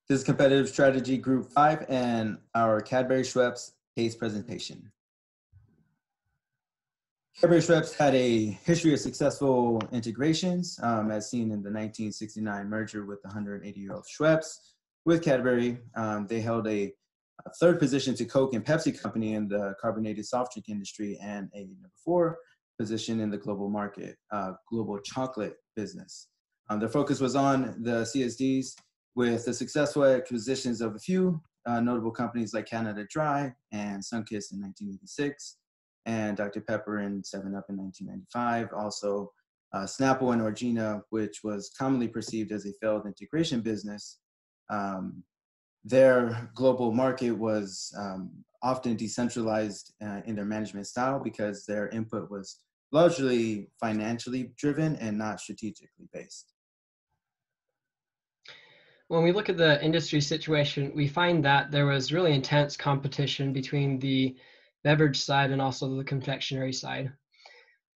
This is Competitive Strategy Group 5 and our Cadbury Schweppes case presentation. Cadbury Schweppes had a history of successful integrations, as seen in the 1969 merger with the 180-year-old Schweppes with Cadbury. They held a third position to Coke and Pepsi Company in the carbonated soft drink industry, and a number 4 position in the global market, global chocolate business. Their focus was on the CSDs with the successful acquisitions of a few notable companies like Canada Dry and Sunkist in 1986, and Dr. Pepper and 7-Up in 1995. Also, Snapple and Orgina, which was commonly perceived as a failed integration business. Their global market was often decentralized in their management style because their input was largely financially driven and not strategically based. When we look at the industry situation, we find that there was really intense competition between the beverage side and also the confectionery side.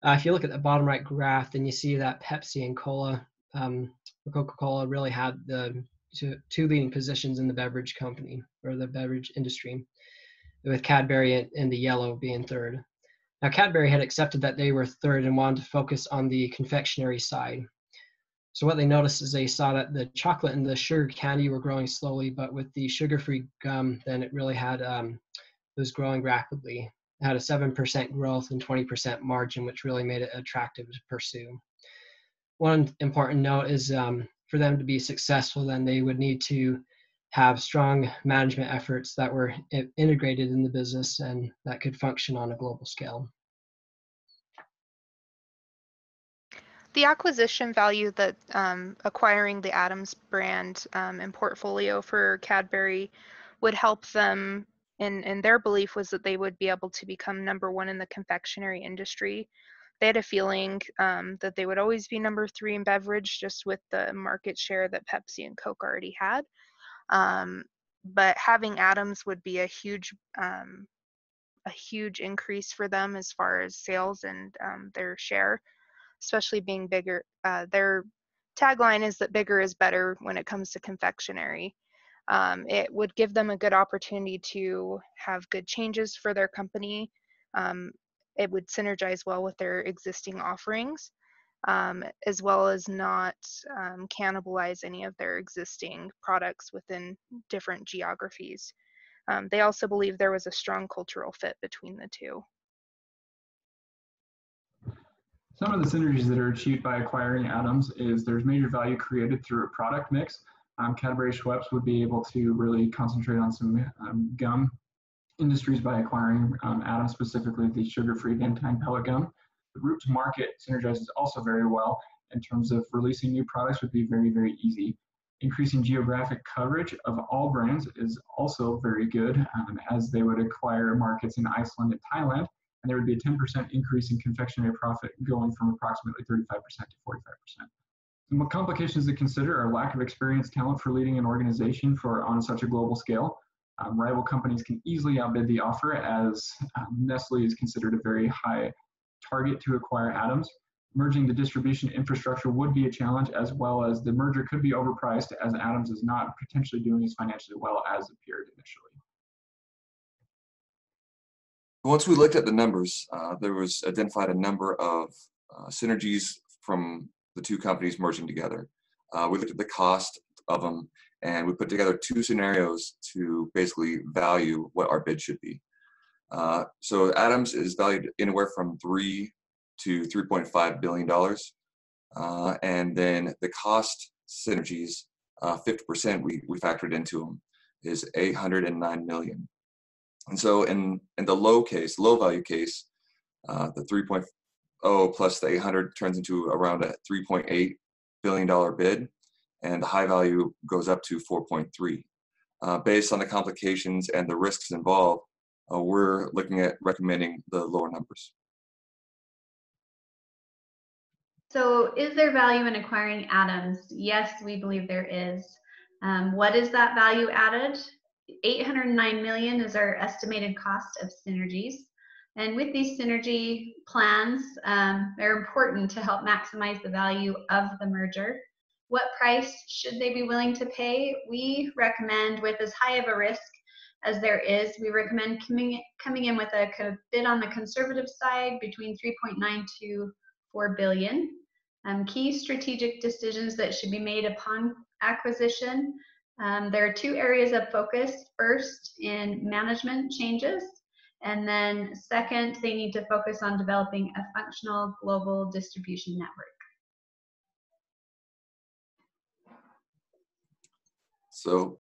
If you look at the bottom right graph, then you see that Pepsi and Coca-Cola really had the two leading positions in the beverage company or the beverage industry, with Cadbury in the yellow being third. Now, Cadbury had accepted that they were third and wanted to focus on the confectionery side. So what they noticed is they saw that the chocolate and the sugar candy were growing slowly, but with the sugar-free gum, then it really had it was growing rapidly. It had a 7% growth and 20% margin, which really made it attractive to pursue. One important note is for them to be successful, then they would need to have strong management efforts that were integrated in the business and that could function on a global scale. The acquisition value that acquiring the Adams brand and portfolio for Cadbury would help them, and their belief was that they would be able to become number 1 in the confectionery industry. They had a feeling that they would always be number 3 in beverage, just with the market share that Pepsi and Coke already had. But having Adams would be a huge increase for them as far as sales and their share, especially being bigger. Their tagline is that bigger is better when it comes to confectionery. It would give them a good opportunity to have good changes for their company. It would synergize well with their existing offerings, as well as not cannibalize any of their existing products within different geographies. They also believe there was a strong cultural fit between the two. Some of the synergies that are achieved by acquiring Adams is there's major value created through a product mix. Cadbury Schweppes would be able to really concentrate on some gum industries by acquiring Adams, specifically the sugar-free Ventine pellet gum. The route to market synergizes also very well in terms of releasing new products would be very, very easy. Increasing geographic coverage of all brands is also very good, as they would acquire markets in Iceland and Thailand, and there would be a 10% increase in confectionery profit going from approximately 35% to 45%. Some complications to consider are lack of experienced talent for leading an organization on such a global scale. Rival companies can easily outbid the offer, as Nestle is considered a very high target to acquire Adams. Merging the distribution infrastructure would be a challenge, as well as the merger could be overpriced, as Adams is not potentially doing as financially well as appeared initially. Once we looked at the numbers, there was identified a number of synergies from the two companies merging together. We looked at the cost of them, and we put together 2 scenarios to basically value what our bid should be. So Adams is valued anywhere from $3 to $3.5 billion. And then the cost synergies, 50% we factored into them, is $809 million. And so in the low value case, the 3.0 plus the 800 turns into around a $3.8 billion bid, and the high value goes up to 4.3. Based on the complications and the risks involved, we're looking at recommending the lower numbers. So is there value in acquiring Adams? Yes, we believe there is. What is that value added? $809 million is our estimated cost of synergies. And with these synergy plans, they're important to help maximize the value of the merger. What price should they be willing to pay? We recommend, with as high of a risk as there is, we recommend coming in with a bid on the conservative side between 3.9 to 4 billion. Key strategic decisions that should be made upon acquisition. There are two areas of focus. First, in management changes, and then second, they need to focus on developing a functional global distribution network. So